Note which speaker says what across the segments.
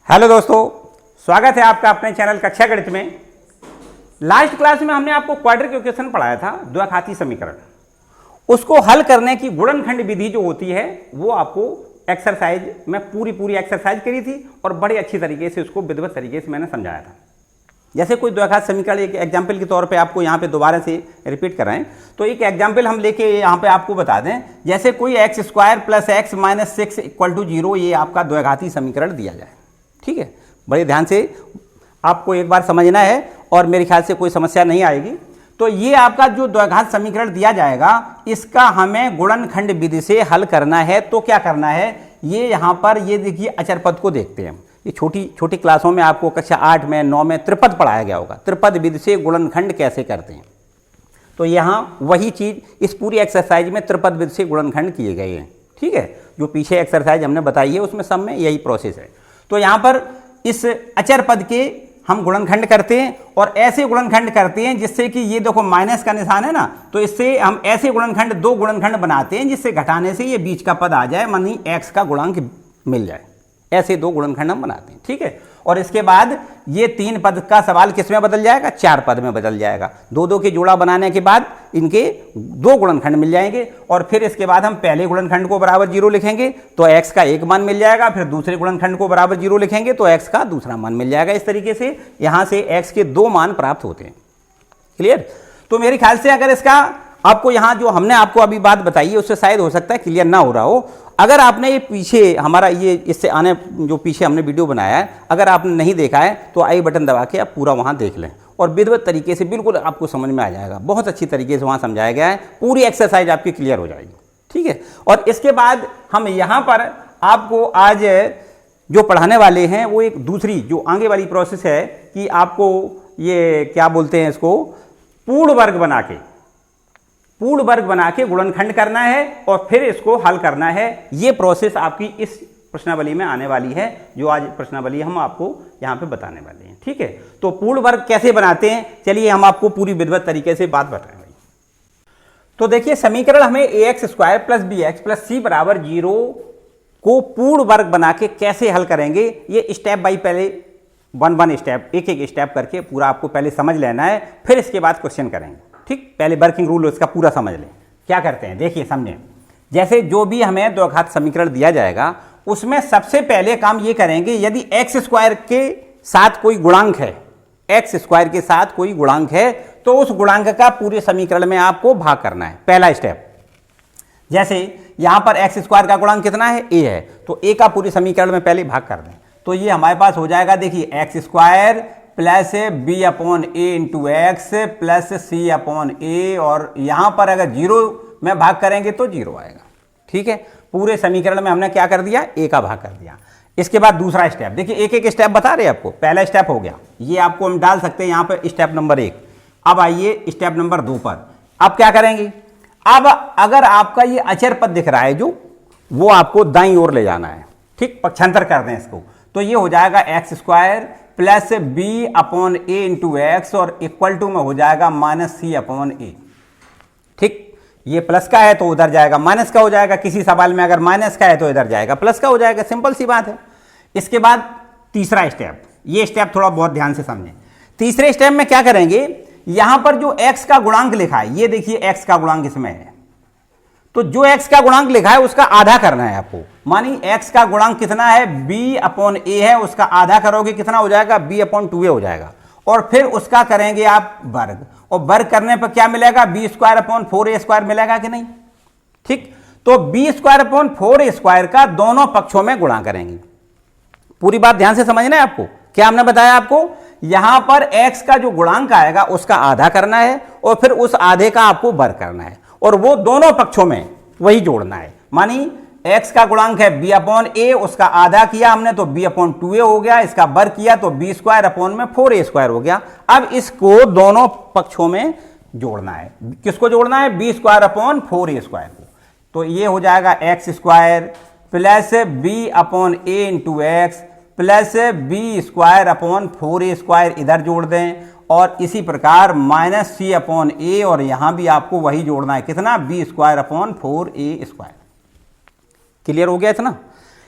Speaker 1: Hello दोस्तों, स्वागत है आपका अपने चैनल कक्षा गणित में। लास्ट क्लास में हमने आपको क्वाड्रेटिक इक्वेशन पढ़ाया था, द्विघाती समीकरण। उसको हल करने की गुणनखंड विधि जो होती है वो आपको एक्सरसाइज में पूरी एक्सरसाइज करी थी और बड़े अच्छी तरीके से उसको विधिवत तरीके से मैंने समझाया था। जैसे कोई द्विघात समीकरण एक एग्जाम्पल के तौर पे आपको यहाँ पे दोबारा से रिपीट कराएं तो एक एग्जाम्पल हम लेके यहाँ पे आपको बता दें। जैसे कोई x square plus x minus 6 equal to 0 ये आपका द्विघाती समीकरण दिया जाए। ठीक है, बड़े ध्यान से आपको एक बार समझना है और मेरे ख्याल से कोई समस्या नहीं आएगी। तो ये आपका जो द्विघात समीकरण दिया जाएगा इसका हमें गुणनखंड विधि से हल करना है। तो क्या करना है, ये यहाँ पर ये देखिए अचर पद को देखते हैं। ये छोटी क्लासों में आपको कक्षा 8 में 9 में त्रिपद पढ़ाया गया होगा। त्रिपद विधि से गुणनखंड कैसे करते हैं, तो यहाँ वही चीज़ इस पूरी एक्सरसाइज में त्रिपद विधि से गुणनखंड किए गए हैं। ठीक है, जो पीछे एक्सरसाइज हमने बताई है उसमें सब में यही प्रोसेस है। तो यहाँ पर इस अचर पद के हम गुणनखंड करते हैं और ऐसे गुणनखंड करते हैं जिससे कि ये देखो माइनस का निशान है ना, तो इससे हम ऐसे गुणनखंड दो गुणनखंड बनाते हैं जिससे घटाने से ये बीच का पद आ जाए, मानी एक्स का गुणांक मिल जाए। ऐसे दो गुणनखंड हम बनाते हैं। ठीक है, और इसके बाद ये 3 पद का सवाल किस में बदल जाएगा, 4 पद में बदल जाएगा। दो के जोड़ा बनाने के बाद इनके 2 गुणनखंड मिल जाएंगे और फिर इसके बाद हम पहले गुणनखंड को बराबर 0 लिखेंगे तो x का एक मान मिल जाएगा। फिर दूसरे गुणनखंड को बराबर 0 लिखेंगे तो x का दूसरा मान मिल जाएगा। इस तरीके से यहाँ से x के 2 मान प्राप्त होते हैं। क्लियर? तो मेरे ख्याल से अगर इसका आपको यहाँ जो हमने आपको अभी बात बताई है उससे शायद हो सकता है क्लियर ना हो रहा हो। अगर आपने ये पीछे हमारा ये इससे आने जो पीछे हमने वीडियो बनाया है, अगर आपने नहीं देखा है तो आई बटन दबा के आप पूरा वहाँ देख लें और विधिवत तरीके से बिल्कुल आपको समझ में आ जाएगा। बहुत अच्छी तरीके से वहाँ समझाया गया है, पूरी एक्सरसाइज आपकी क्लियर हो जाएगी। ठीक है, और इसके बाद हम यहाँ पर आपको आज जो पढ़ाने वाले हैं वो एक दूसरी जो आगे वाली प्रोसेस है कि आपको ये क्या बोलते हैं इसको, पूर्ण वर्ग बना के गुणनखंड करना है और फिर इसको हल करना है। ये प्रोसेस आपकी इस प्रश्नावली में आने वाली है, जो आज प्रश्नावली हम आपको यहाँ पे बताने वाले हैं। ठीक है, तो पूर्ण वर्ग कैसे बनाते हैं, चलिए हम आपको पूरी विधिवत तरीके से बात बताएं। तो देखिए, समीकरण हमें ax square plus b x plus c बराबर 0 को पूर्ण वर्ग बना के कैसे हल करेंगे, ये स्टेप बाई पहले वन स्टेप एक स्टेप करके पूरा आपको पहले समझ लेना है, फिर इसके बाद क्वेश्चन करेंगे। ठीक, पहले वर्किंग रूल उसका पूरा समझ लें। क्या करते हैं, देखिए समझें। जैसे जो भी हमें द्विघात समीकरण दिया जाएगा उसमें सबसे पहले काम ये करेंगे, यदि एक्स स्क्वायर के साथ कोई गुणांक है, एक्स स्क्वायर के साथ कोई गुणांक है तो उस गुणांक का पूरे समीकरण में आपको भाग करना है। पहला स्टेप, जैसे यहां पर एक्स स्क्वायर का गुणांक कितना है, ए है, तो ए का पूरे समीकरण में पहले भाग कर दें। तो ये हमारे पास हो जाएगा, देखिए x square plus b upon a into x plus c upon a, और यहां पर अगर 0 में भाग करेंगे तो 0 आएगा। ठीक है, पूरे समीकरण में हमने क्या कर दिया, ए का भाग कर दिया। इसके बाद दूसरा स्टेप, देखिए एक स्टेप बता रहे हैं आपको। पहला स्टेप हो गया, ये आपको हम डाल सकते हैं यहाँ पर स्टेप नंबर 1। अब आइए स्टेप नंबर 2 पर। अब क्या करेंगे, अब अगर आपका ये अचर पद दिख रहा है जो, वो आपको दाईं ओर ले जाना है। ठीक, पक्षांतर कर दें इसको, तो ये हो जाएगा x square plus b upon a into x और इक्वल टू में हो जाएगा माइनस सी अपॉन ए। ठीक, ये प्लस का है तो उधर जाएगा, माइनस का हो जाएगा। किसी सवाल में अगर माइनस का है तो इधर जाएगा, प्लस का हो जाएगा। सिंपल सी बात है। इसके बाद तीसरा स्टेप, ये स्टेप थोड़ा बहुत ध्यान से समझें। तीसरे स्टेप में क्या करेंगे, यहां पर जो x का गुणांक लिखा है, ये देखिए x का गुणांक इसमें है, तो जो x का गुणांक लिखा है उसका आधा करना है आपको। मानी x का गुणांक कितना है, b अपॉन a है, उसका आधा करोगे कितना हो जाएगा, b अपॉन 2a हो जाएगा। और फिर उसका करेंगे आप वर्ग, और वर्ग करने पर क्या मिलेगा, B square upon 4a square मिलेगा कि नहीं। ठीक, तो B square upon 4a square का दोनों पक्षों में गुणा करेंगे। पूरी बात ध्यान से समझना है आपको। क्या हमने बताया आपको, यहां पर x का जो गुणांक आएगा उसका आधा करना है और फिर उस आधे का आपको वर्ग करना है और वो दोनों पक्षों में वही जोड़ना है। मानी x का गुणांक है b अपॉन a, उसका आधा किया हमने तो b अपॉन 2a हो गया, इसका वर्ग किया तो b स्क्वायर अपॉन में 4a स्क्वायर हो गया। अब इसको दोनों पक्षों में जोड़ना है। किसको जोड़ना है, b square upon 4a square को। तो ये हो जाएगा x square plus b upon a into x plus b square upon 4a square इधर जोड़ दें, और इसी प्रकार माइनस सी अपॉन ए, और यहां भी आपको वही जोड़ना है, कितना, b square upon 4a square. Clear हो गया इतना।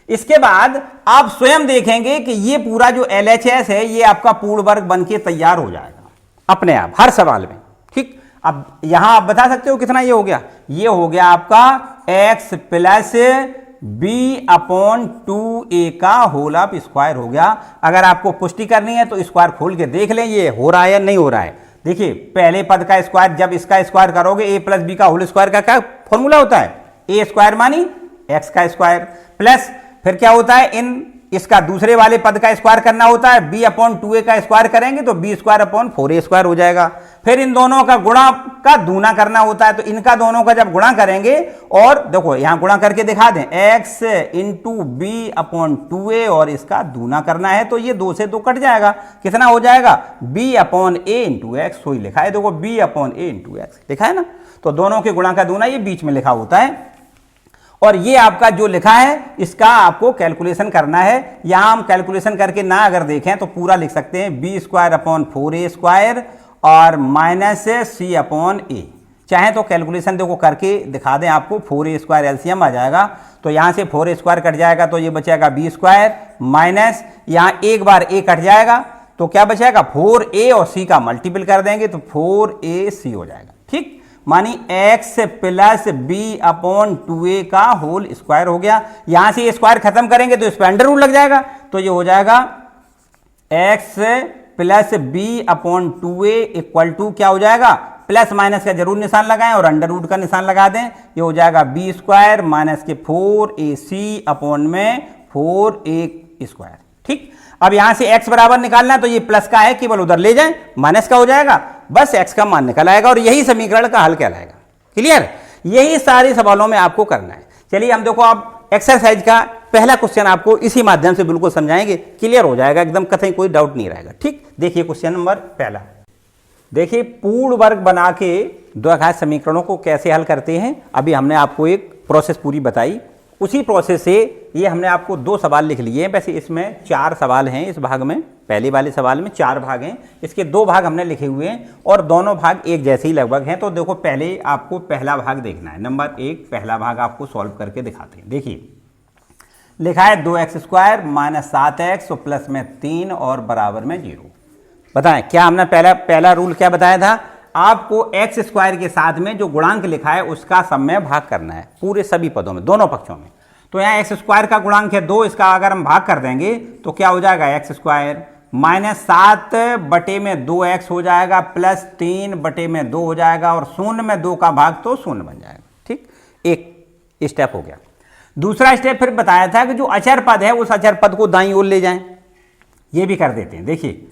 Speaker 1: इसके बाद आप स्वयं देखेंगे कि ये पूरा जो LHS है ये आपका पूर्ण वर्ग बन के तैयार हो जाएगा अपने आप हर सवाल में। ठीक, अब यहां आप बता सकते हो कितना ये हो गया, ये हो गया आपका x plus b upon 2a का होल ऑफ स्क्वायर हो गया। अगर आपको पुष्टि करनी है तो स्क्वायर खोल के देख लें ये हो रहा है या नहीं हो रहा है। देखिए पहले पद का स्क्वायर जब इसका स्क्वायर करोगे a प्लस बी का होल स्क्वायर का क्या फॉर्मूला होता है, a स्क्वायर मानी x का स्क्वायर प्लस फिर क्या होता है इन इसका दूसरे वाले पद का स्क्वायर करना होता है, b अपॉन 2a का स्क्वायर करेंगे तो b square upon 4a square हो जाएगा। फिर इन दोनों का गुणा का दूना करना होता है, तो इनका दोनों का जब गुणा करेंगे और देखो यहां गुणा करके दिखा दें x into B upon 2a और इसका दूना करना है तो ये 2 से 2 कट जाएगा, कितना हो जाएगा b upon a into x. वही लिखा है देखो b upon a into x लिखा है ना, तो दोनों के गुणा का दूना ये बीच में लिखा होता है। और ये आपका जो लिखा है इसका आपको कैलकुलेशन करना है। यहां हम कैलकुलेशन करके ना अगर देखें तो पूरा लिख सकते हैं b square upon 4a square और माइनस c अपॉन a। चाहे तो कैलकुलेशन देखो करके दिखा दें आपको, 4a स्क्वायर एलसीएम आ जाएगा तो यहां से 4a स्क्वायर कट जाएगा तो ये बचेगा b स्क्वायर माइनस यहां एक बार a कट जाएगा तो क्या बचेगा 4a और c का मल्टीपल कर देंगे तो 4ac हो जाएगा। ठीक, मानी x plus b upon 2a का होल स्क्वायर हो गया। यहां से ये स्क्वायर खत्म करेंगे तो इस पर अंडर रूट लग जाएगा तो ये हो जाएगा x plus b upon 2a equal to क्या हो जाएगा, प्लस माइनस का जरूर निशान लगाएं और अंडर रूट का निशान लगा दें, ये हो जाएगा b स्क्वायर माइनस के 4ac अपॉन में 4a स्क्वायर। ठीक, अब यहां से x बराबर निकालना है तो ये प्लस का है केवल उधर ले जाएं, माइनस का हो जाएगा, बस x का मान निकल आएगा और यही समीकरण का हल कहलाएगा। क्लियर, यही सारे सवालों में आपको करना है। चलिए हम देखो आप एक्सरसाइज का पहला क्वेश्चन आपको इसी माध्यम से बिल्कुल समझाएंगे, क्लियर हो जाएगा एकदम, कहीं कोई डाउट नहीं रहेगा। ठीक, देखिए क्वेश्चन नंबर पहला, देखिए पूर्ण वर्ग बना के द्विघात समीकरणों को कैसे हल करते हैं। अभी हमने आपको एक प्रोसेस पूरी बताई, उसी प्रोसेस से ये हमने आपको 2 सवाल लिख लिए हैं। वैसे इसमें 4 सवाल हैं इस भाग में, पहले वाले सवाल में 4 भाग हैं, इसके 2 भाग हमने लिखे हुए हैं और दोनों भाग एक जैसे ही लगभग हैं। तो देखो पहले आपको पहला भाग देखना है, नंबर 1 पहला भाग आपको सॉल्व करके दिखाते हैं। देखिए लिखा है 2x स्क्वायर माइनस 7x और प्लस में 3 और बराबर में 0। बताएं क्या हमने पहला रूल क्या बताया था, आपको x स्क्वायर के साथ में जो गुणांक लिखा है उसका सब में भाग करना है पूरे सभी पदों में, दोनों पक्षों में। तो यहाँ x स्क्वायर का गुणांक है 2, इसका अगर हम भाग कर देंगे तो क्या हो जाएगा x स्क्वायर माइनस 7 बटे में 2x हो जाएगा प्लस 3 बटे में 2 हो जाएगा और 0 में 2 का भाग तो 0 बन जाएगा। ठीक, एक स्टेप हो गया। दूसरा स्टेप फिर बताया था कि जो अचर पद है उस अचर पद को दाईं ओर ले जाएं, ये भी कर देते हैं। देखिए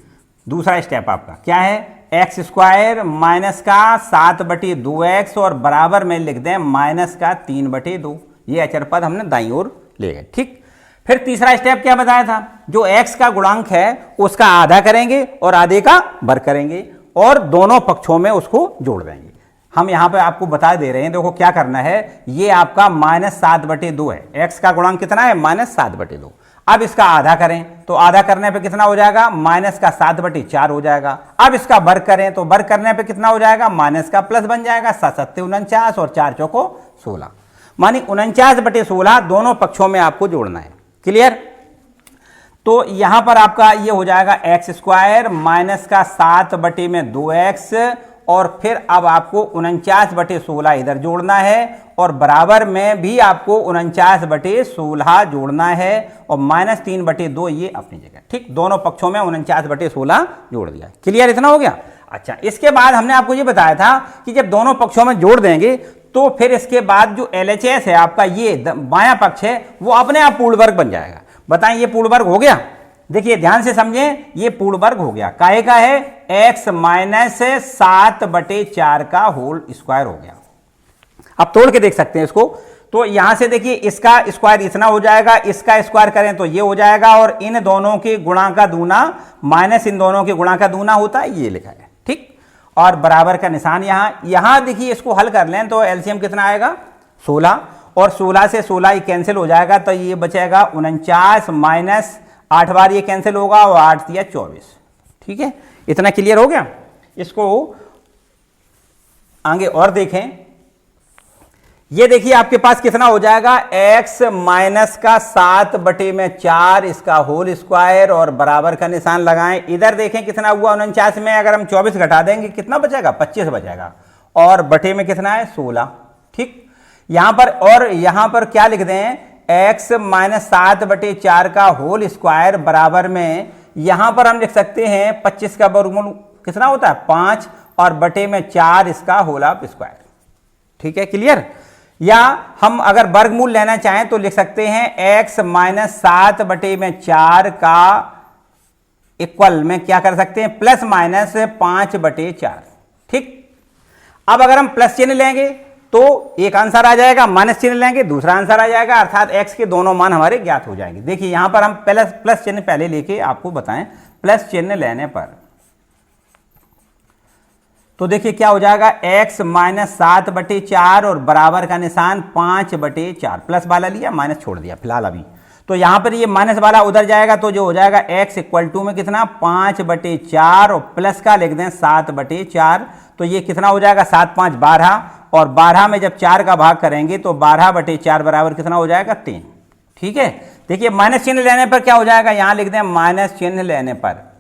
Speaker 1: दूसरा स्टेप आपका क्या है, एक्स स्क्वायर माइनस का 7 बटे 2x और बराबर में लिख दें माइनस का 3 बटे 2, ये अचर पद हमने दाईं ओर ले गए। ठीक, फिर तीसरा स्टेप क्या बताया था, जो x का गुणांक है उसका आधा करेंगे और आधे का वर्ग करेंगे और दोनों पक्षों में उसको जोड़ देंगे। हम यहां पे आपको बता दे रहे हैं, देखो क्या करना है, ये आपका माइनस 7 बटे 2 है, x का गुणांक कितना है माइनस 7 बटे 2। अब इसका आधा करें तो आधा करने पे कितना हो जाएगा, माइनस का 7 बटे 4 हो जाएगा। अब इसका वर्ग करें तो वर्ग करने पे कितना हो जाएगा, माइनस का प्लस बन जाएगा, 7 7 49 और 4 चौको 16, मानी 49 बटे 16 दोनों पक्षों में आपको जोड़ना है। क्लियर, तो यहां पर आपका ये हो जाएगा एक्स स्क्वायर माइनस का 7 बटे में 2x और फिर अब आपको 49 बटे 16 इधर जोड़ना है और बराबर में भी आपको 49 बटे 16 जोड़ना है और माइनस 3 बटे 2 ये अपनी जगह। ठीक, दोनों पक्षों में 49 बटे 16 जोड़ दिया। क्लियर, इतना हो गया। अच्छा, इसके बाद हमने आपको ये बताया था कि जब दोनों पक्षों में जोड़ देंगे तो फिर इसके बाद जो LHS है आपका, ये बायां पक्ष है, वो अपने आप पूर्ण वर्ग बन जाएगा। बताएं ये पूर्ण वर्ग हो गया। देखिए ध्यान से समझें, ये पूर्ण वर्ग हो गया, काहे का है, x माइनस 7 बटे 4 का होल स्क्वायर हो गया। अब तोड़ के देख सकते हैं इसको, तो यहां से देखिए इसका स्क्वायर इतना हो जाएगा, इसका स्क्वायर करें तो ये हो जाएगा और इन दोनों के गुणा का दूना माइनस इन दोनों के गुणा का दूना होता है, ये लिखा है। ठीक, और बराबर का निशान यहां देखिए, इसको हल कर लें तो एलसीएम कितना आएगा 16 और 16 से 16 ही कैंसिल हो जाएगा तो ये बचेगा 49 माइनस 8 बार ये कैंसिल होगा और 8 या 24। ठीक है, इतना क्लियर हो गया। इसको आगे और देखें, ये देखिए आपके पास कितना हो जाएगा, x माइनस का 7/4 इसका होल स्क्वायर और बराबर का निशान लगाएं। इधर देखें कितना हुआ 49 में अगर हम 24 घटा देंगे कितना बचेगा, 25 बचेगा, और बटे में कितना है 16। ठीक, यहां पर और यहां पर क्या लिख दें, x माइनस 7/4 का होल स्क्वायर बराबर में यहां पर हम लिख सकते हैं 25 का वर्गमूल कितना होता है 5 और बटे में 4 इसका होल ऑफ स्क्वायर। ठीक है, क्लियर। या हम अगर वर्गमूल लेना चाहें तो लिख सकते हैं x माइनस 7/4 का इक्वल में क्या कर सकते हैं, प्लस माइनस 5/4। ठीक, अब अगर हम प्लस चिन्ह लेंगे तो एक आंसर आ जाएगा, माइनस चिन्ह लेंगे दूसरा आंसर आ जाएगा, अर्थात x के दोनों मान हमारे ज्ञात हो जाएंगे। देखिए यहां पर हम प्लस चिन्ह पहले लेके आपको बताएं, प्लस चिन्ह लेने पर तो देखिए क्या हो जाएगा, x माइनस 7/4 और बराबर का निशान 5/4, प्लस वाला लिया माइनस छोड़ दिया फिलहाल अभी, तो यहां पर ये माइनस वाला उधर जाएगा तो जो हो जाएगा x इक्वल टू में कितना 5/4 और प्लस का लिख दें 7/4, तो ये कितना हो जाएगा 7 5 12 और 12 में जब 4 का भाग करेंगे तो 12/4 बराबर कितना हो जाएगा 3। ठीक है, देखिए माइनस चिन्ह लेने पर क्या हो जाएगा, यहां लिख दें माइनस चिन्ह लेने पर,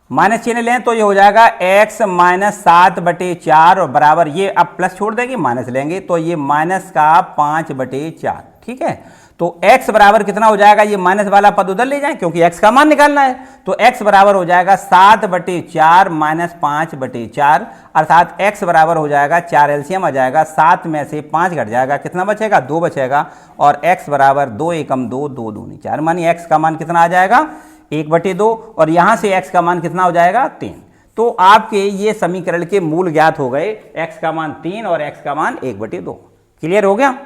Speaker 1: माइनस चिन्ह लें तो ये हो जाएगा x माइनस 7/4 और बराबर ये अब प्लस छोड़ देंगे माइनस लेंगे तो ये माइनस का 5/4। ठीक है, तो x बराबर कितना हो जाएगा, ये माइनस वाला पद उधर ले जाएं क्योंकि x का मान निकालना है, तो x बराबर हो जाएगा 7/4 माइनस 5/4, अर्थात x बराबर हो जाएगा 4 एलसीएम आ जाएगा, 7 में से 5 घट जाएगा, कितना बचेगा 2 बचेगा, और x बराबर 2 एकम 2 2 दूनी 4, मानिए x का मान कितना आ जाएगा 1/2 और यहां से x का मान कितना हो जाएगा 3। तो आपके ये समीकरण के मूल ज्ञात हो गए, x का मान 3 और x का मान 1/2। क्लियर हो गया।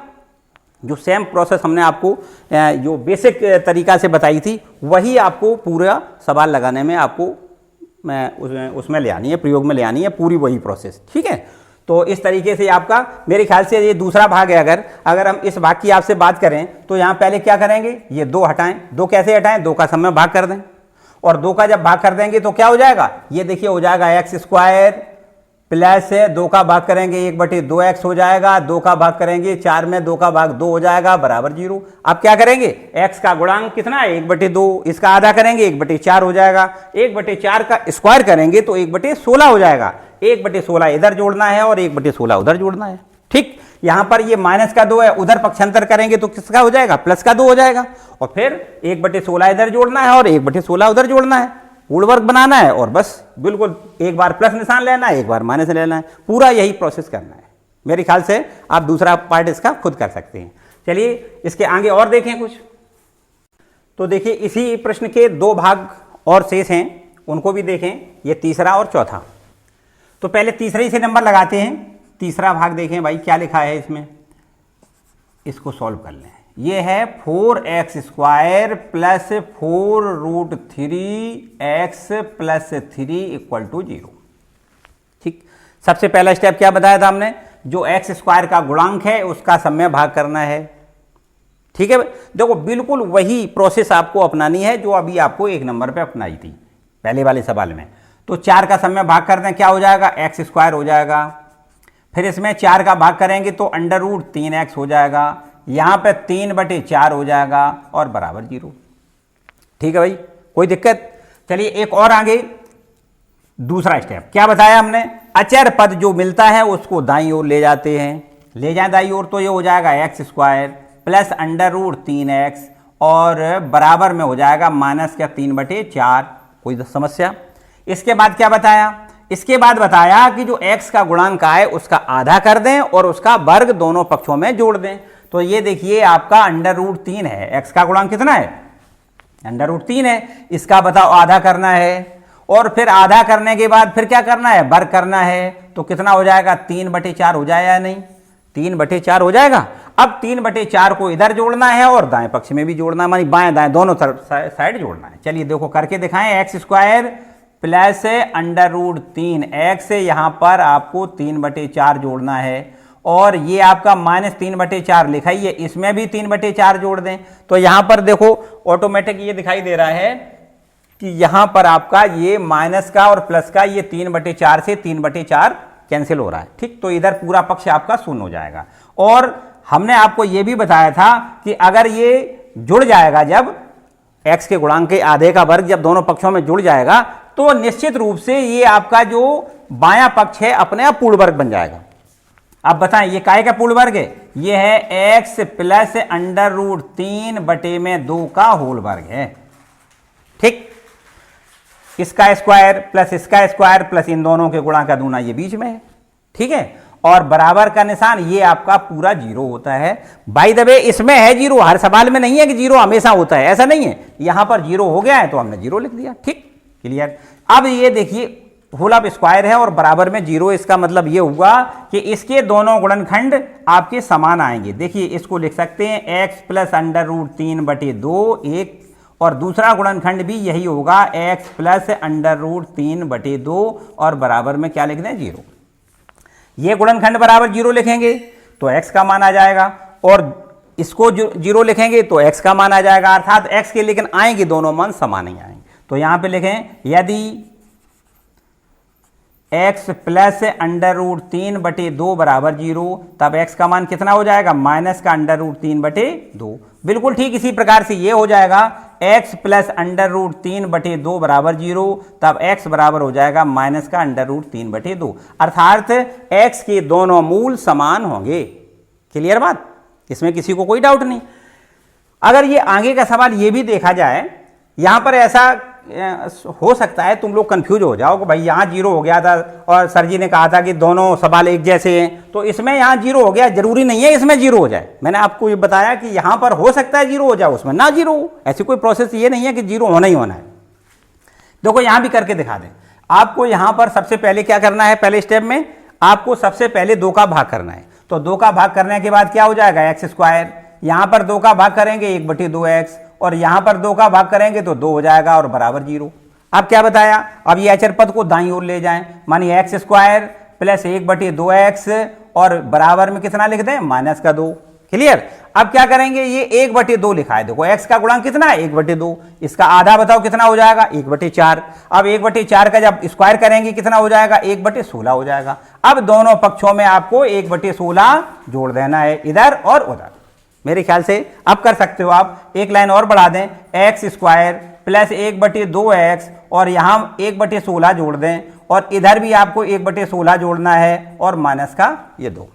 Speaker 1: जो सेम प्रोसेस हमने आपको जो बेसिक तरीका से बताई थी वही आपको पूरा सवाल लगाने में आपको उसमें ले आनी है, प्रयोग में ले आनी है, पूरी वही प्रोसेस। ठीक है, तो इस तरीके से आपका मेरे ख्याल से ये दूसरा भाग है। अगर हम इस भाग की आपसे बात करें तो यहाँ पहले क्या करेंगे, ये 2 हटाएं, 2 कैसे हटाएं, 2 का समय भाग कर दें और 2 का जब भाग कर देंगे तो क्या हो जाएगा, ये देखिए हो जाएगा एक्स स्क्वायर प्लस 2 का भाग करेंगे 1/2x हो जाएगा, 2 का भाग करेंगे 4 में 2 का भाग 2 हो जाएगा बराबर 0। अब क्या करेंगे, x का गुणांक कितना है 1/2, इसका आधा करेंगे 1/4 हो जाएगा, 1/4 का स्क्वायर करेंगे तो 1/16 हो जाएगा, 1/16 इधर जोड़ना है और 1/16 उधर जोड़ना है। ठीक, यहां पर ये माइनस का 2 है, उधर पक्षांतर करेंगे तो किसका हो जाएगा, प्लस का 2 हो जाएगा, और फिर 1/16 इधर जोड़ना है और 1/16 उधर जोड़ना है, पूर्ण वर्ग बनाना है और बस बिल्कुल एक बार प्लस निशान लेना है, एक बार माइनस लेना है, पूरा यही प्रोसेस करना है। मेरे ख्याल से आप दूसरा पार्ट इसका खुद कर सकते हैं। चलिए इसके आगे और देखें कुछ। तो देखिए इसी प्रश्न के 2 भाग और शेष हैं, उनको भी देखें, ये तीसरा और चौथा। तो पहले तीसरे से नंबर लगाते हैं, तीसरा भाग देखें भाई क्या लिखा है इसमें, इसको सॉल्व कर लें। ये है 4x square plus 4√3x plus 3 equal to 0। ठीक, सबसे पहला स्टेप क्या बताया था हमने, जो x स्क्वायर का गुणांक है उसका समय भाग करना है। ठीक है, देखो बिल्कुल वही प्रोसेस आपको अपनानी है जो अभी आपको 1 नंबर पे अपनाई थी पहले वाले सवाल में। तो 4 का समय भाग कर दें, क्या हो जाएगा x स्क्वायर हो जाएगा, फिर इसमें 4 का भाग करेंगे तो √3x हो जाएगा, यहां पे 3/4 हो जाएगा और बराबर 0। ठीक है भाई, कोई दिक्कत। चलिए एक और आगे दूसरा स्टेप क्या बताया हमने, अचर पद जो मिलता है उसको दाईं ओर ले जाते हैं, ले जाए दाईं ओर तो ये हो जाएगा x स्क्वायर प्लस √3x और बराबर में हो जाएगा माइनस का 3/4। कोई समस्या। इसके बाद क्या बताया, इसके बाद बताया कि जो x का गुणांक आए उसका आधा कर दें और उसका वर्ग दोनों पक्षों में जोड़ दें। तो ये देखिए आपका √3 है, x का गुणांक कितना है √3 है, इसका बताओ आधा करना है और फिर आधा करने के बाद फिर क्या करना है, वर्ग करना है, तो कितना हो जाएगा 3/4 हो जाएगा या नहीं, 3/4 हो जाएगा। अब 3/4 को इधर जोड़ना है और दाएं पक्ष में भी जोड़ना है, मानी बाएं दाएं दोनों तरफ साइड जोड़ना है। चलिए देखो करके दिखाएं, x स्क्वायर प्लस √3x, यहां पर आपको 3/4 जोड़ना है और ये आपका माइनस 3/4 लिखा ही है, इसमें भी 3/4 जोड़ दें। तो यहां पर देखो ऑटोमेटिक ये दिखाई दे रहा है कि यहां पर आपका ये माइनस का और प्लस का ये 3/4 से 3/4 कैंसिल हो रहा है, ठीक। तो इधर पूरा पक्ष आपका शून्य हो जाएगा। और हमने आपको यह भी बताया था कि अगर ये जुड़ जाएगा, जब x के गुणांक के आधे का वर्ग जब दोनों पक्षों में जुड़ जाएगा तो निश्चित रूप से ये आपका जो बायां पक्ष है अपने आप पूर्ण वर्ग बन जाएगा। अब बताएं ये काय का पूर्ण वर्ग है? ये है x प्लस अंडर रूट 3/2 का होल वर्ग है, ठीक। इसका स्क्वायर प्लस इसका स्क्वायर प्लस इन दोनों के गुणा का दूना ये बीच में है, ठीक है। और बराबर का निशान ये आपका पूरा 0 होता है। बाय द वे इसमें है 0, हर सवाल में नहीं है कि 0 हमेशा होता है, ऐसा नहीं है। यहां पर 0 हो गया है तो हमने 0 लिख दिया, ठीक, क्लियर। अब ये देखिए होल ऑफ स्क्वायर है और बराबर में 0, इसका मतलब ये हुआ कि इसके दोनों गुणनखंड आपके समान आएंगे। देखिए इसको लिख सकते हैं x प्लस अंडर रूट 3/2 एक, और दूसरा गुणनखंड भी यही होगा x प्लस अंडर रूट 3/2 और बराबर में क्या लिख दें 0। ये गुणनखंड बराबर 0 लिखेंगे तो x का मान आ जाएगा, और इसको 0 लिखेंगे तो x का मान आ जाएगा, अर्थात x के लेकिन आएंगे दोनों मान समान ही आएंगे। तो यहां पे लिखें यदि x प्लस अंडर रूट 3/2 बराबर 0, तब x का मान कितना हो जाएगा? माइनस का अंडर रूट 3/2। बिल्कुल ठीक इसी प्रकार से ये हो जाएगा x प्लस अंडर रूट 3/2 बराबर 0, तब x बराबर हो जाएगा माइनस का अंडर रूट 3/2, अर्थात x के दोनों मूल समान होंगे। क्लियर बात, इसमें किसी को कोई डाउट नहीं। अगर ये आगे का सवाल ये भी देखा जाए, यहां पर ऐसा हो सकता है तुम लोग कंफ्यूज हो जाओ कि भाई यहाँ 0 हो गया था और सर जी ने कहा था कि दोनों सवाल एक जैसे हैं, तो इसमें यहाँ 0 हो गया, जरूरी नहीं है इसमें 0 हो जाए। मैंने आपको ये बताया कि यहाँ पर हो सकता है 0 हो जाए, उसमें ना 0 हो, ऐसी कोई प्रोसेस ये नहीं है कि 0 होना ही होना है। देखो यहाँ भी करके दिखा दें आपको। यहाँ पर सबसे पहले क्या करना है? पहले स्टेप में आपको सबसे पहले 2 का भाग करना है। तो 2 का भाग करने के बाद क्या हो जाएगा? x²। यहाँ पर 2 का भाग करेंगे 1/2x, और यहां पर 2 का भाग करेंगे तो 2 हो जाएगा और बराबर 0। अब क्या बताया? अब ये अचर पद को दाईं ओर ले जाएं, मानिए x² प्लस 1/2x और बराबर में कितना लिख दें? माइनस का 2। क्लियर। अब क्या करेंगे? ये 1/2 लिखा है, देखो x का गुणांक कितना है? 1/2, इसका आधा बताओ कितना हो जाएगा? 1/4। अब 1/4 का जब स्क्वायर करेंगे कितना हो जाएगा? 1/16 हो जाएगा। अब दोनों पक्षों में आपको 1/16 जोड़ देना है, इधर और उधर। मेरे ख्याल से अब कर सकते हो आप। एक लाइन और बढ़ा दें, x² प्लस 1/2x और यहां 1/16 जोड़ दें, और इधर भी आपको 1/16 जोड़ना है और माइनस का ये 2।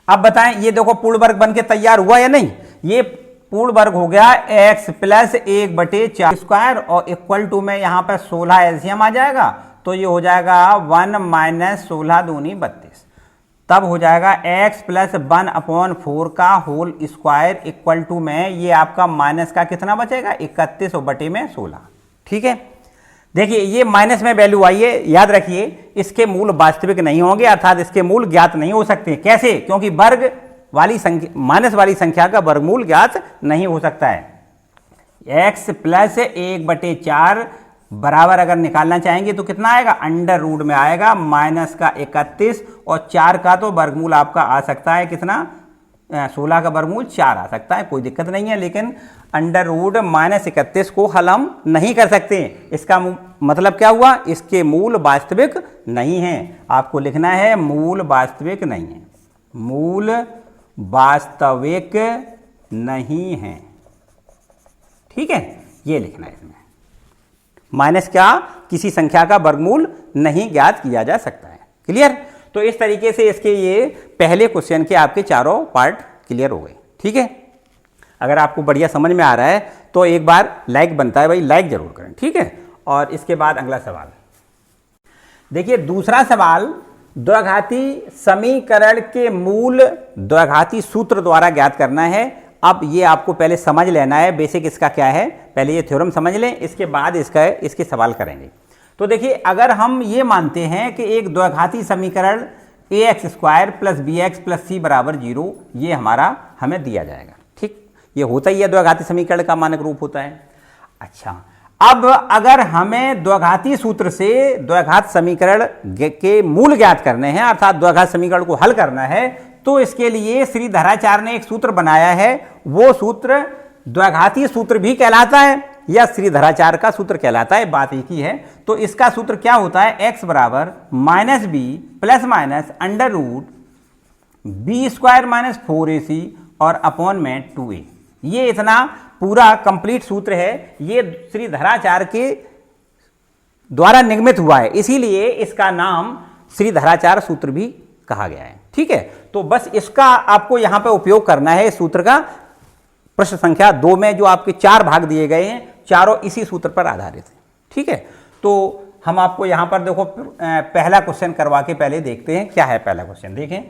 Speaker 1: अब बताएं ये देखो पूर्ण वर्ग बन के तैयार हुआ या नहीं? ये पूर्ण वर्ग हो गया x प्लस 1/4² और इक्वल टू में यहां पर 16 एलसीएम आ जाएगा, तो ये हो जाएगा 1 माइनस 16 दूनी 32। तब हो जाएगा x प्लस 1/4 का होल स्क्वायर इक्वल टू में ये आपका माइनस का कितना बचेगा? 31 और बटे में 16। ठीक है, देखिए ये माइनस में वैल्यू आई है, याद रखिए इसके मूल वास्तविक नहीं होंगे, अर्थात इसके मूल ज्ञात नहीं हो सकते। कैसे? क्योंकि वर्ग वाली संख्या, माइनस वाली संख्या का वर्गमूल ज्ञात नहीं हो सकता है। x प्लस 1/4 बराबर अगर निकालना चाहेंगे तो कितना आएगा? अंडर रूट में आएगा माइनस का 31, और 4 का तो वर्गमूल आपका आ सकता है कितना? 16 का वर्गमूल 4 आ सकता है, कोई दिक्कत नहीं है। लेकिन अंडर रूट माइनस 31 को हल हम नहीं कर सकते। इसका मतलब क्या हुआ? इसके मूल वास्तविक नहीं है। आपको लिखना है मूल वास्तविक नहीं है, मूल वास्तविक नहीं है। ठीक है, ये लिखना है इसमें। माइनस क्या? किसी संख्या का वर्गमूल नहीं ज्ञात किया जा सकता है। क्लियर। तो इस तरीके से इसके ये पहले क्वेश्चन के आपके चारों पार्ट क्लियर हो गए। ठीक है, अगर आपको बढ़िया समझ में आ रहा है तो एक बार लाइक बनता है भाई, लाइक जरूर करें। ठीक है, और इसके बाद अगला सवाल देखिए। दूसरा सवाल द्विघाती समीकरण के मूल द्विघाती सूत्र द्वारा ज्ञात करना है। अब ये आपको पहले समझ लेना है बेसिक इसका क्या है, पहले ये थ्योरम समझ लें, इसके बाद इसके सवाल करेंगे। तो देखिए अगर हम ये मानते हैं कि एक द्विघाती समीकरण ax² plus bx plus c बराबर 0 ये हमें दिया जाएगा। ठीक, ये होता ही है द्विघाती समीकरण का मानक रूप होता है। अच्छा, अब अगर हमें द्विघाती सूत्र से द्विघात समीकरण के मूल ज्ञात करने हैं, अर्थात द्विघात समीकरण को हल करना है, तो इसके लिए श्रीधराचार्य ने एक सूत्र बनाया है। वो सूत्र द्विघाती सूत्र भी कहलाता है, या श्रीधराचार्य का सूत्र कहलाता है, बात एक ही है। तो इसका सूत्र क्या होता है, x बराबर minus b plus minus under root b square minus 4ac और अपॉन में 2a। ये इतना पूरा कंप्लीट सूत्र है, ये श्रीधराचार्य के द्वारा निर्मित हुआ है, इसीलिए इसका नाम श्रीधराचार्य सूत्र भी कहा गया है। ठीक है, तो बस इसका आपको यहां पे उपयोग करना है। इस सूत्र का प्रश्न संख्या 2 में जो आपके 4 भाग दिए गए हैं, चारों इसी सूत्र पर आधारित है। ठीक है, तो हम आपको यहां पर देखो पहला क्वेश्चन करवा के पहले देखते हैं क्या है पहला क्वेश्चन। देखें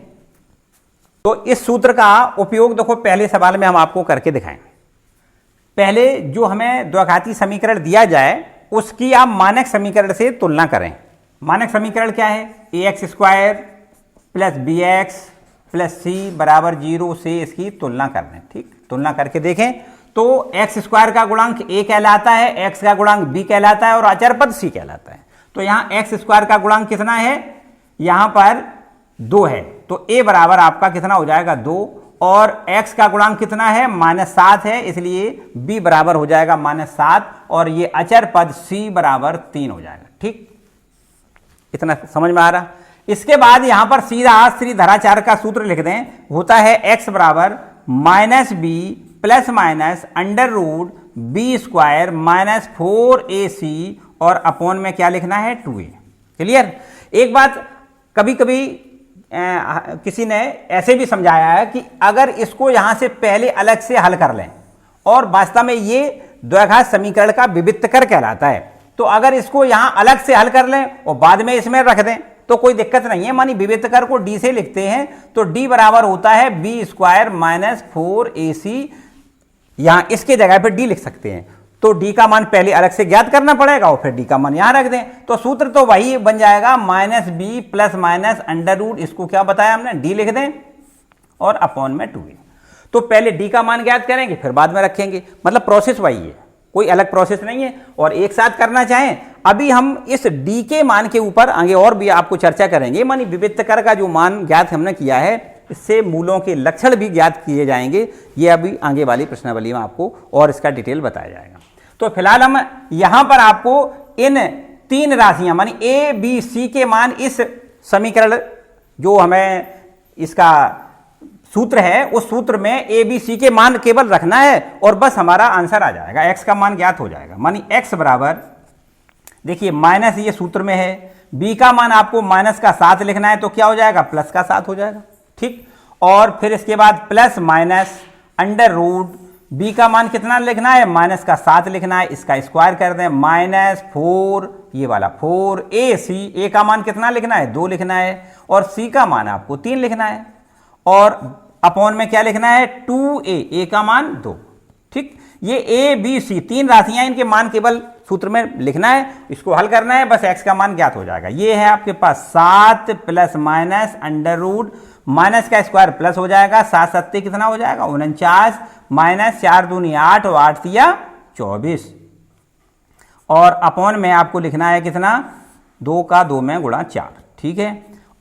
Speaker 1: तो इस सूत्र का उपयोग देखो पहले सवाल में हम आपको करके दिखाएं। पहले जो हमें द्विघाती समीकरण दिया जाए उसकी आप मानक समीकरण से तुलना करें। मानक समीकरण क्या है, ax square plus b x plus c बराबर 0 से इसकी तुलना कर लें। ठीक, तुलना करके देखें तो एक्स स्क्वायर का गुणांक a कहलाता है, x का गुणांक b कहलाता है और अचर पद c कहलाता है। तो यहां एक्स स्क्वायर का गुणांक कितना है, यहां पर 2 है, तो a बराबर आपका कितना हो जाएगा 2, और x का गुणांक कितना है -7 है, इसलिए b बराबर हो जाएगा -7 और ये अचर पद c बराबर 3 हो जाएगा। ठीक, इतना समझ में आ रहा। इसके बाद यहां पर सीधा श्रीधराचार्य का सूत्र लिख दें, होता है x बराबर minus b plus minus under root b square minus 4ac और अपॉन में क्या लिखना है 2a। क्लियर। एक बात कभी कभी किसी ने ऐसे भी समझाया है कि अगर इसको यहां से पहले अलग से हल कर लें, और वास्तव में ये द्विघात समीकरण का विविक्तकर कहलाता है, तो अगर इसको यहां अलग से हल कर लें और बाद में इसमें रख दें तो कोई दिक्कत नहीं है। मानी विविक्तकर को d से लिखते हैं तो d बराबर होता है बी स्क्वायर माइनस 4ac, यहां इसके जगह पर d लिख सकते हैं। तो d का मान पहले अलग से ज्ञात करना पड़ेगा और फिर d का मान यहां रख दें, तो सूत्र तो वही बन जाएगा minus b plus minus under root, इसको क्या बताया हमने d लिख दें और अपॉन में 2a। तो पहले d का मान ज्ञात करेंगे फिर बाद में रखेंगे, मतलब प्रोसेस वही है, कोई अलग प्रोसेस नहीं है। और एक साथ करना चाहें, अभी हम इस d के मान के ऊपर आगे और भी आपको चर्चा करेंगे। मानी विविक्तकर का जो मान ज्ञात हमने किया है, इससे मूलों के लक्षण भी ज्ञात किए जाएंगे, ये अभी आगे वाली प्रश्नावली में आपको और इसका डिटेल बताया जाएगा। तो फिलहाल हम यहां पर आपको इन 3 राशियां मानी a b c के मान, इस समीकरण जो हमें इसका सूत्र है उस सूत्र में a b c के मान केवल रखना है और बस हमारा आंसर आ जाएगा, x का मान ज्ञात हो जाएगा। मानी x बराबर देखिए माइनस ये सूत्र में है, b का मान आपको माइनस का 7 लिखना है तो क्या हो जाएगा प्लस का 7 हो जाएगा। ठीक, और फिर इसके बाद plus minus under root b का मान कितना लिखना है, माइनस का 7 लिखना है, इसका स्क्वायर कर दें माइनस 4 ये वाला 4ac, a का मान कितना लिखना है 2 लिखना है और c का मान आपको 3 लिखना है और अपॉन में क्या लिखना है 2a, a का मान 2। ठीक, ये a b c 3 राशियां, इनके मान केवल सूत्र में लिखना है, इसको हल करना है, बस x का मान ज्ञात हो जाएगा। ये है आपके पास 7 plus minus under root minus का स्क्वायर प्लस हो जाएगा, 7 7 कितना हो जाएगा 49 माइनस 4 दूनी 8 और 8 तिया 24 और अपॉन में आपको लिखना है कितना 2 का 2 में गुणा 4। ठीक है,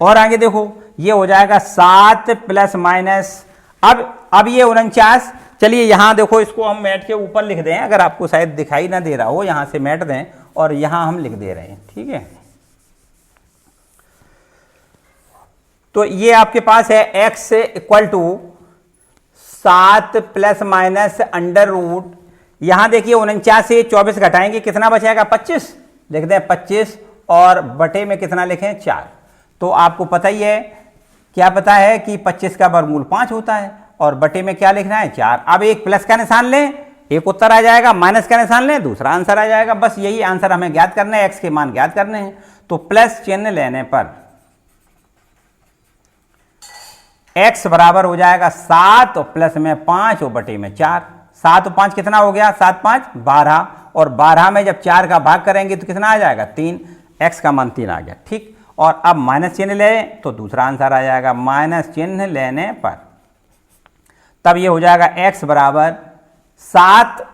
Speaker 1: और आगे देखो ये हो जाएगा 7 प्लस माइनस अब ये 49। चलिए यहां देखो इसको हम मैट के ऊपर लिख दें, अगर आपको शायद दिखाई ना दे रहा हो, यहां से मैट दें और यहां हम लिख दे रहे हैं। ठीक है, तो ये आपके पास है x equal to 7 plus minus under root, यहां देखिए 49 से 24 घटाएंगे कितना बचेगा 25, लिख दें 25 और बटे में कितना लिखें 4। तो आपको पता ही है, क्या पता है कि 25 का वर्गमूल 5 होता है और बटे में क्या लिखना है 4। अब एक प्लस का निशान लें, एक उत्तर आ जाएगा, माइनस का निशान लें, दूसरा आंसर आ जाएगा। बस यही आंसर हमें ज्ञात करना है, x के मान ज्ञात करने हैं। तो प्लस चिन्ह लेने पर x बराबर हो जाएगा 7 प्लस में 5 और बटे में 4। 7 और 5 कितना हो गया, 7 5 12 और 12 में जब 4 का भाग करेंगे तो कितना आ जाएगा 3, x का मान 3 आ गया। ठीक, और अब माइनस चिन्ह लें तो दूसरा आंसर आ जाएगा, माइनस चिन्ह लेने पर तब ये हो जाएगा x बराबर 7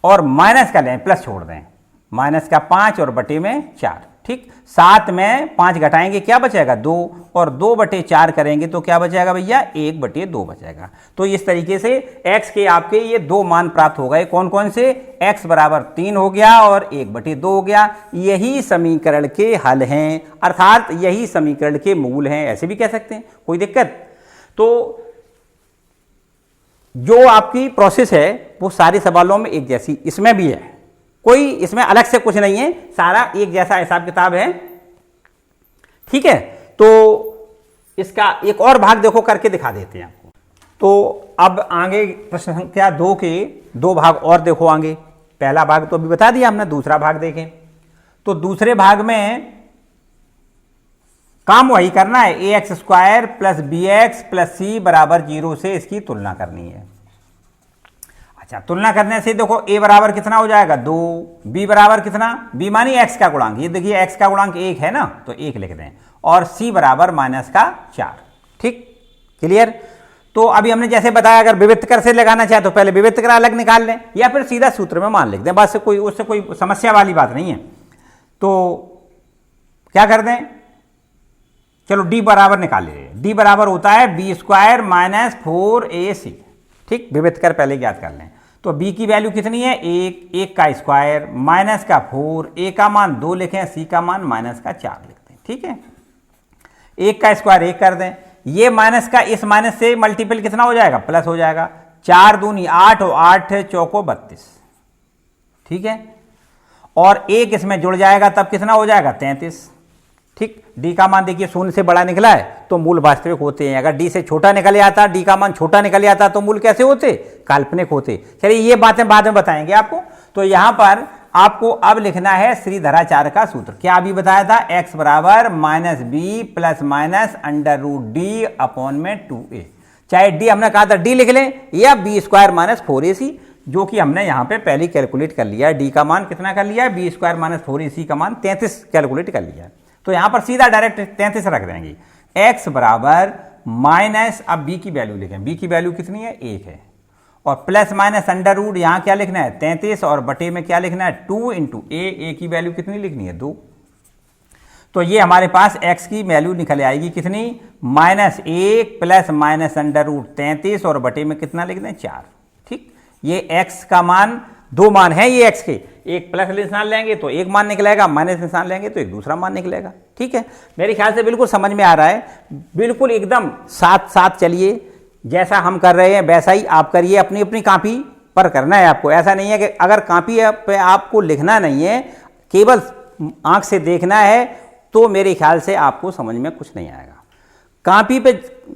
Speaker 1: और माइनस का लें प्लस छोड़ दें, माइनस का 5 और बटे में 4। ठीक, 7 में 5 घटाएंगे क्या बचेगा 2, और 2/4 करेंगे तो क्या बचेगा भैया 1/2 बचेगा। तो इस तरीके से x के आपके ये 2 मान प्राप्त हो गए। कौन कौन से, x बराबर 3 हो गया और 1/2 हो गया। यही समीकरण के हल हैं, अर्थात यही समीकरण के मूल हैं, ऐसे भी कह सकते हैं, कोई दिक्कत। तो जो आपकी प्रोसेस है वो सारे सवालों में एक जैसी इसमें भी है, कोई इसमें अलग से कुछ नहीं है, सारा एक जैसा हिसाब किताब है, ठीक है। तो इसका एक और भाग देखो करके दिखा देते हैं आपको। तो अब आगे प्रश्न संख्या 2 के 2 भाग और देखो आगे। पहला भाग तो अभी बता दिया हमने, दूसरा भाग देखें। तो दूसरे भाग में काम वही करना है, ax² + bx + c बराबर 0 से इसकी तुलना करनी है। अच्छा, तुलना करने से देखो a बराबर कितना हो जाएगा 2, b बराबर कितना, b मानी x का गुणांक, ये देखिए x का गुणांक 1 है ना, तो 1 लिख दें, और c बराबर -4। ठीक, क्लियर। तो अभी हमने जैसे बताया, अगर विविध कर से लगाना चाहे तो पहले विविध कर अलग निकाल लें, या फिर सीधा सूत्र में मान लिख दें, बस उससे कोई समस्या वाली बात नहीं है। तो क्या कर दें, चलो d बराबर निकाल लीजिए। d बराबर होता है b² - 4ac। ठीक, विविध कर पहले ज्ञात कर लें। तो b की वैल्यू कितनी है 1 का स्क्वायर माइनस का 4, a का मान 2 लिखें, c का मान -4 लिखते हैं। ठीक है, 1 का स्क्वायर 1 कर दें, ये माइनस का इस माइनस से मल्टीपल कितना हो जाएगा, प्लस हो जाएगा। 4 दूनी 8 और 8 चौको 32। ठीक है, और 1 इसमें जुड़ जाएगा तब कितना हो जाएगा 33। ठीक, d का मान देखिए 0 से बड़ा निकला है तो मूल वास्तविक होते हैं, अगर d से छोटा निकल आता, d का मान छोटा निकल आता तो मूल कैसे होते, काल्पनिक होते। चलिए ये बातें बाद में बताएंगे आपको। तो यहां पर आपको अब लिखना है श्रीधराचार्य का सूत्र। क्या अभी बताया था, x बराबर -b ± √d/2a। चाहे d हमने कहा था d लिख लें, या b² - 4ac, जो कि हमने यहां पे पहले कैलकुलेट कर लिया है। d का मान कितना कर लिया है, b² - 4ac का मान 33 कैलकुलेट कर लिया है। तो यहां पर सीधा डायरेक्ट 33 रख देंगे। x बराबर माइनस, अब b की वैल्यू लिखें, b की वैल्यू कितनी है 1 है, और प्लस माइनस अंडर रूट यहां क्या लिखना है 33, और बटे में क्या लिखना है 2 × a की वैल्यू कितनी लिखनी है 2। तो ये हमारे पास x की वैल्यू निकल आएगी कितनी, -1 प्लस माइनस अंडर रूट 33, और बटे में कितना लिख दें 4। ठीक, ये x का मान, 2 मान है ये x के, एक प्लस निशान लेंगे तो एक मान निकलेगा, माइनस निशान लेंगे तो एक दूसरा मान निकलेगा। ठीक है, मेरे ख्याल से बिल्कुल समझ में आ रहा है, बिल्कुल एकदम साथ साथ चलिए, जैसा हम कर रहे हैं वैसा ही आप करिए, अपनी अपनी कॉपी पर करना है आपको। ऐसा नहीं है कि अगर कॉपी पे आपको लिखना नहीं है, केवल आंख से देखना है, तो मेरे ख्याल से आपको समझ में कुछ नहीं आएगा। कॉपी पे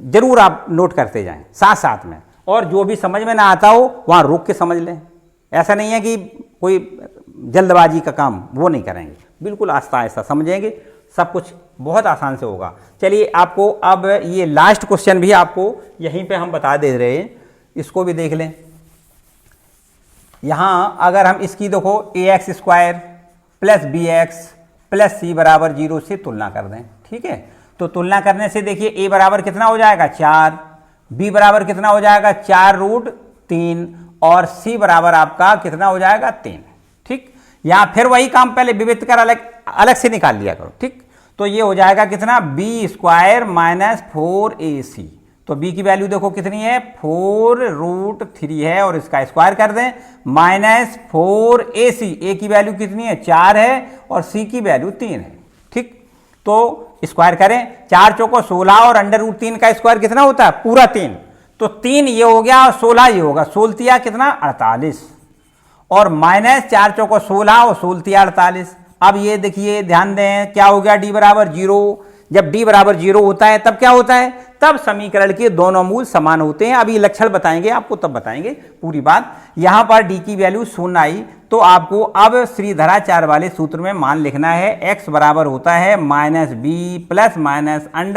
Speaker 1: जरूर आप नोट करते जाएं साथ साथ में, और जो भी समझ में ना आता हो वहां रुक के समझ लें। ऐसा नहीं है कि कोई जल्दबाजी का काम वो नहीं करेंगे, बिल्कुल आस्ता आस्ता समझेंगे, सब कुछ बहुत आसान से होगा। चलिए आपको अब ये लास्ट क्वेश्चन भी आपको यहीं पे हम बता दे रहे हैं, इसको भी देख लें। यहां अगर हम इसकी देखो ax² + bx + c बराबर 0 से तुलना कर दें। ठीक है, तो तुलना करने से देखिए a बराबर कितना हो जाएगा 4, b बराबर कितना हो जाएगा 4√3, और c बराबर आपका कितना हो जाएगा 3। ठीक, यहां फिर वही काम पहले विविध कर अलग से निकाल लिया करो। ठीक, तो ये हो जाएगा कितना b² - 4ac। तो b की वैल्यू देखो कितनी है 4√3 है, और इसका स्क्वायर कर दें -4ac। a की वैल्यू कितनी है 4 है, और c की वैल्यू 3 है। ठीक, तो स्क्वायर करें, 4 चौको 16, और √3 का स्क्वायर कितना होता है पूरा 3, तो 3 ये हो गया और 16 ये होगा, 16 कितना 48, और -4 चौको 16 और 16 48। अब ये देखिए ध्यान दें क्या हो गया, d बराबर 0। जब d बराबर 0 होता है तब क्या होता है, तब समीकरण के दोनों मूल समान होते हैं। अभी लक्षण बताएंगे आपको, तब बताएंगे पूरी बात। यहां पर d की वैल्यू 0 आई, तो आपको अब श्रीधराचार्य वाले सूत्र में मान लिखना है, x बराबर होता है -b ±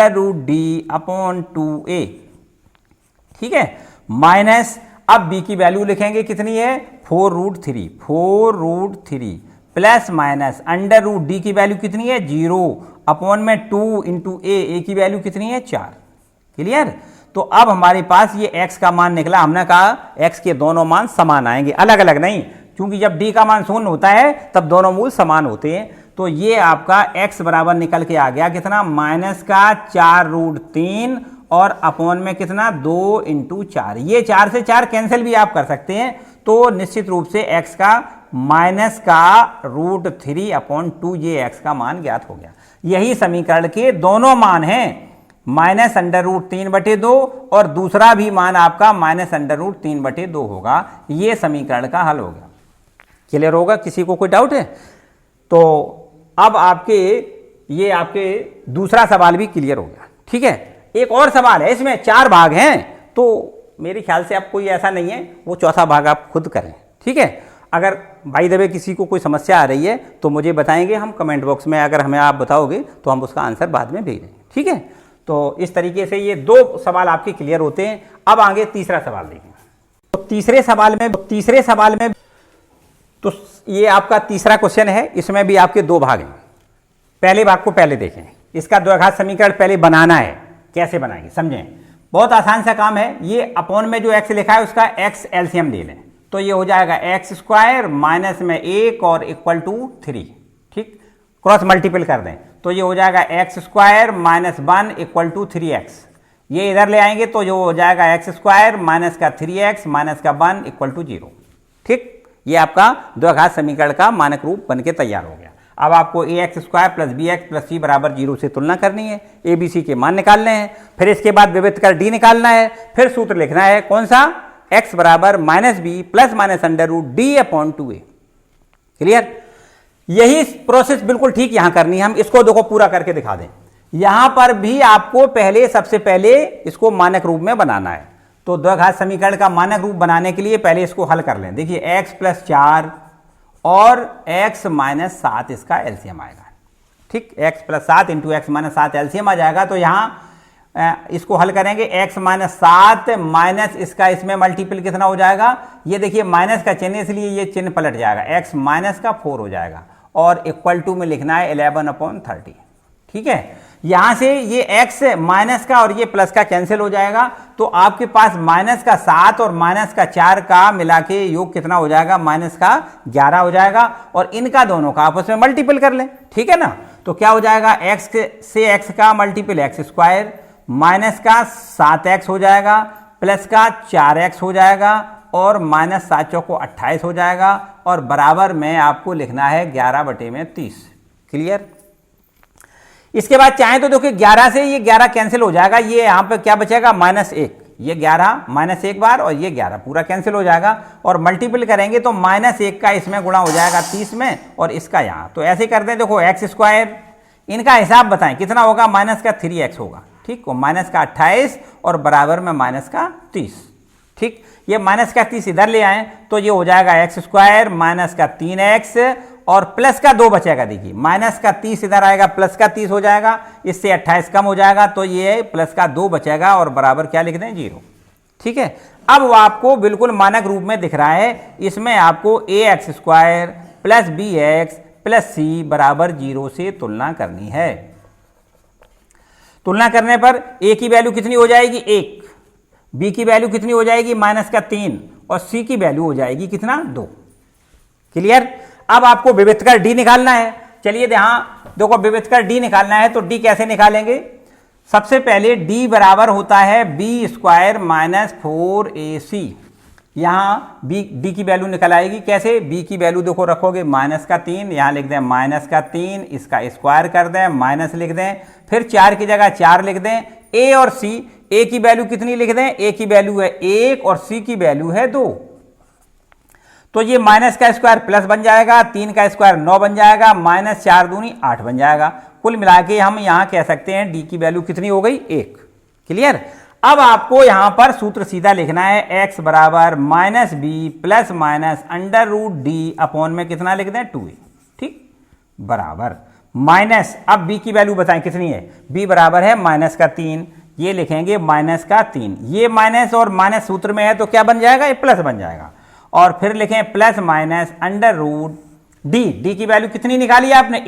Speaker 1: √d/2a। ठीक है, माइनस, अब b की वैल्यू लिखेंगे कितनी है 4√3 प्लस माइनस √d की वैल्यू कितनी है 0/2 × a की वैल्यू कितनी है 4। क्लियर। तो अब हमारे पास ये x का मान निकला, हमने कहा x के दोनों मान समान आएंगे, अलग अलग नहीं, क्योंकि जब d का मान 0 होता है तब दोनों मूल समान होते हैं। तो तो ये आपका x बराबर निकल के आ गया कितना, माइनस का 4√3 और अपॉन में कितना 2 × 4। ये 4 से 4 कैंसिल भी आप कर सकते हैं, तो निश्चित रूप से x का माइनस का √3/2 ये x का मान ज्ञात हो गया। यही समीकरण के दोनों मान हैं, -√3/2 और दूसरा भी मान आपका -√3/2 होगा। ये समीकरण का हल होगा। क्लियर होगा? किसी को कोई डाउट है? तो अब आपके दूसरा सवाल भी क्लियर हो गया। ठीक है, एक और सवाल है, इसमें 4 भाग हैं, तो मेरे ख्याल से अब कोई ऐसा नहीं है, वो चौथा भाग आप खुद करें। ठीक है, अगर बाय द वे किसी को कोई समस्या आ रही है तो मुझे बताएंगे, हम कमेंट बॉक्स में अगर हमें आप बताओगे तो हम उसका आंसर बाद में भेजेंगे। ठीक है, तो इस तरीके से ये 2 सवाल आपके क्लियर होते हैं। अब आगे तीसरा सवाल देखें। तो तीसरे सवाल में तो ये आपका तीसरा क्वेश्चन है, इसमें भी आपके 2 भाग हैं। पहले भाग को पहले देखें, इसका द्विघात समीकरण पहले बनाना है। कैसे बनाएंगे समझें, बहुत आसान सा काम है। ये अपॉन में जो x लिखा है उसका x एलसीएम ले लें, तो ये हो जाएगा x² माइनस में 1 और इक्वल टू 3। ठीक, क्रॉस मल्टीपल कर दें तो ये हो जाएगा x² - 1 इक्वल टू 3x। ये इधर ले आएंगे तो जो हो जाएगा x² माइनस का 3x माइनस का 1 इक्वल टू 0। ठीक, ये आपका द्विघात समीकरण का मानक रूप बनके तैयार हो गया। अब आपको ax² + bx + c बराबर 0 से तुलना करनी है, abc के मान निकालने हैं, फिर इसके बाद विभक्त कर d निकालना है, फिर सूत्र लिखना है कौन सा, x बराबर -b ± √d/2a। क्लियर? यही प्रोसेस बिल्कुल ठीक यहां करनी है। हम इसको देखो पूरा करके दिखा दें। यहां पर भी आपको सबसे पहले इसको मानक रूप में बनाना है। तो द्विघात समीकरण का मानक रूप बनाने के लिए पहले इसको हल कर लें। देखिए x + 4 और x - 7 इसका एलसीएम आएगा। ठीक, x + 7 × x - 7 एलसीएम आ जाएगा। तो यहाँ इसको हल करेंगे, x - 7 माइनस इसका इसमें मल्टीपल कितना हो जाएगा, ये देखिए माइनस का चिन्ह इसलिए ये चिन्ह पलट जाएगा, x - 4 हो जाएगा और इक्वल टू में लिखना है 11/30। ठीक है, यहां से ये x माइनस का और ये प्लस का कैंसिल हो जाएगा, तो आपके पास -7 और -4 का मिला के योग कितना हो जाएगा, -11 हो जाएगा। और इनका दोनों का आपस में मल्टीपल कर लें। ठीक है ना, तो क्या हो जाएगा, x से x का मल्टीपल x² माइनस का 7x हो जाएगा, प्लस का 4x हो जाएगा और -7 चौको 28 हो जाएगा और बराबर में आपको लिखना है 11/30। क्लियर? इसके बाद चाहे तो देखिए 11 से ये 11 कैंसिल हो जाएगा, ये यहां पे क्या बचेगा, -1। ये 11 -1 बार और ये 11 पूरा कैंसिल हो जाएगा और मल्टीपल करेंगे तो -1 का इसमें गुणा हो जाएगा 30 में और इसका यहां। तो ऐसे करते हैं, देखो x², इनका हिसाब बताएं कितना होगा, -3x होगा। ठीक, और -28 और बराबर में -30। ठीक, ये -30 इधर ले आए तो ये हो जाएगा x² -3x और प्लस का 2 बचेगा। देखिए -30 इधर आएगा, प्लस का 30 हो जाएगा, इससे 28 कम हो जाएगा तो ये प्लस का 2 बचेगा और बराबर क्या लिख दें, 0। ठीक है, अब वो आपको बिल्कुल मानक रूप में दिख रहा है। इसमें आपको ax² + bx + c बराबर 0 से तुलना करनी है। तुलना करने पर a की वैल्यू कितनी हो जाएगी, 1, b की वैल्यू कितनी हो जाएगी, -3 और c की वैल्यू हो जाएगी कितना, 2। क्लियर? अब आपको विभक्त कर d निकालना है। चलिए यहाँ देखो, विभक्त कर d निकालना है तो d कैसे निकालेंगे, सबसे पहले d बराबर होता है b² - 4ac। यहाँ d की वैल्यू निकल आएगी कैसे, b की वैल्यू देखो रखोगे -3, यहाँ लिख दें -3, इसका स्क्वायर कर दें, माइनस लिख दें, फिर 4 की जगह 4 लिख दें। a और c, a की वैल्यू कितनी लिख दें, a की वैल्यू है 1 और c की वैल्यू है 2। तो ये माइनस का स्क्वायर प्लस बन जाएगा, 3 का स्क्वायर 9 बन जाएगा, -4 दूनी 8 बन जाएगा। कुल मिला के हम यहाँ कह सकते हैं d की वैल्यू कितनी हो गई, 1। क्लियर? अब आपको यहाँ पर सूत्र सीधा लिखना है, x बराबर -b ± √d अपॉन में कितना लिख दें, 2a। ठीक, बराबर माइनस, अब b की वैल्यू बताएं कितनी है, b बराबर है -3, ये लिखेंगे -3। ये माइनस और माइनस सूत्र में है तो क्या बन जाएगा, ये प्लस बन जाएगा। और फिर लिखें ± √d, d की वैल्यू कितनी निकाली आपने,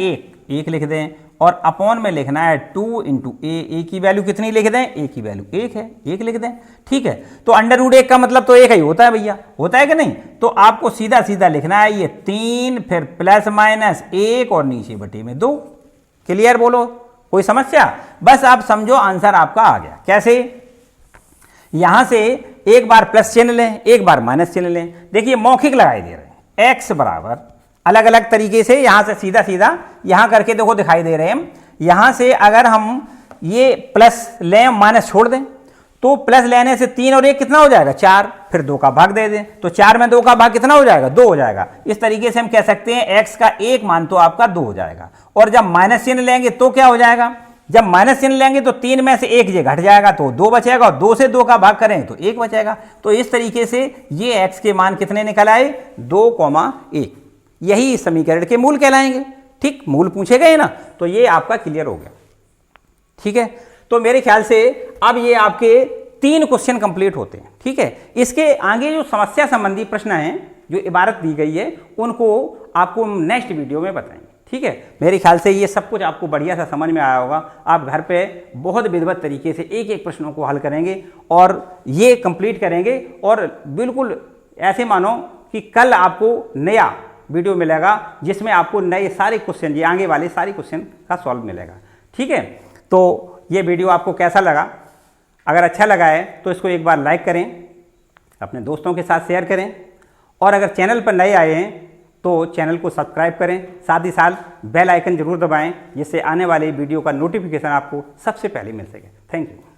Speaker 1: 1 लिख दें और अपॉन में लिखना है 2 इंटू ए की वैल्यू कितनी लिख दें, ए की वैल्यू 1 है, 1 लिख दें। ठीक है, तो अंडर रूट 1 का मतलब तो 1 ही होता है भैया, होता है कि नहीं। तो आपको सीधा सीधा लिखना है ये 3 फिर प्लस माइनस 1 और नीचे बटे में 2। क्लियर बोलो, कोई समस्या? बस आप समझो आंसर आपका आ गया। कैसे? यहां से एक बार प्लस चिन्ह लें, एक बार माइनस चिन्ह लें। देखिए मौखिक लगाई दे रहे हैं, x बराबर अलग अलग तरीके से यहां से सीधा सीधा यहां करके देखो दिखाई दे रहे हैं। यहां से अगर हम ये प्लस लें माइनस छोड़ दें तो प्लस लेने से 3 और 1 कितना हो जाएगा, 4, फिर 2 का भाग दे दें तो 4 में 2 का भाग कितना हो जाएगा, 2 हो जाएगा। इस तरीके से हम कह सकते हैं x का एक मान तो आपका 2 हो जाएगा। और जब माइनस चिन्ह लेंगे तो क्या हो जाएगा, जब माइनस चिन्ह लेंगे तो 3 में से 1 ये घट जाएगा तो 2 बचेगा, और 2 से 2 का भाग करें तो 1 बचेगा। तो इस तरीके से ये x के मान कितने निकल आए, 2,1। यही इस समीकरण के मूल कहलाएंगे। ठीक, मूल पूछे गए ना, तो ये आपका क्लियर हो गया। ठीक है, तो मेरे ख्याल से अब ये आपके 3 क्वेश्चन कंप्लीट होते हैं। ठीक है, इसके आगे जो समस्या संबंधी प्रश्न हैं, जो इबारत दी गई है, उनको आपको नेक्स्ट वीडियो में बताएंगे। ठीक है, मेरे ख्याल से ये सब कुछ आपको बढ़िया सा समझ में आया होगा। आप घर पे बहुत विधिवत तरीके से एक एक प्रश्नों को हल करेंगे और ये कंप्लीट करेंगे, और बिल्कुल ऐसे मानो कि कल आपको नया वीडियो मिलेगा जिसमें आपको नए सारे क्वेश्चन, ये आगे वाले सारे क्वेश्चन का सॉल्व मिलेगा। ठीक है, तो ये वीडियो आपको कैसा लगा? अगर अच्छा लगा है तो इसको एक बार लाइक करें, अपने दोस्तों के साथ शेयर करें, और अगर चैनल पर नए आए हैं तो चैनल को सब्सक्राइब करें, साथ ही साथ बेल आइकन जरूर दबाएं जिससे आने वाले वीडियो का नोटिफिकेशन आपको सबसे पहले मिल सके। Thank you.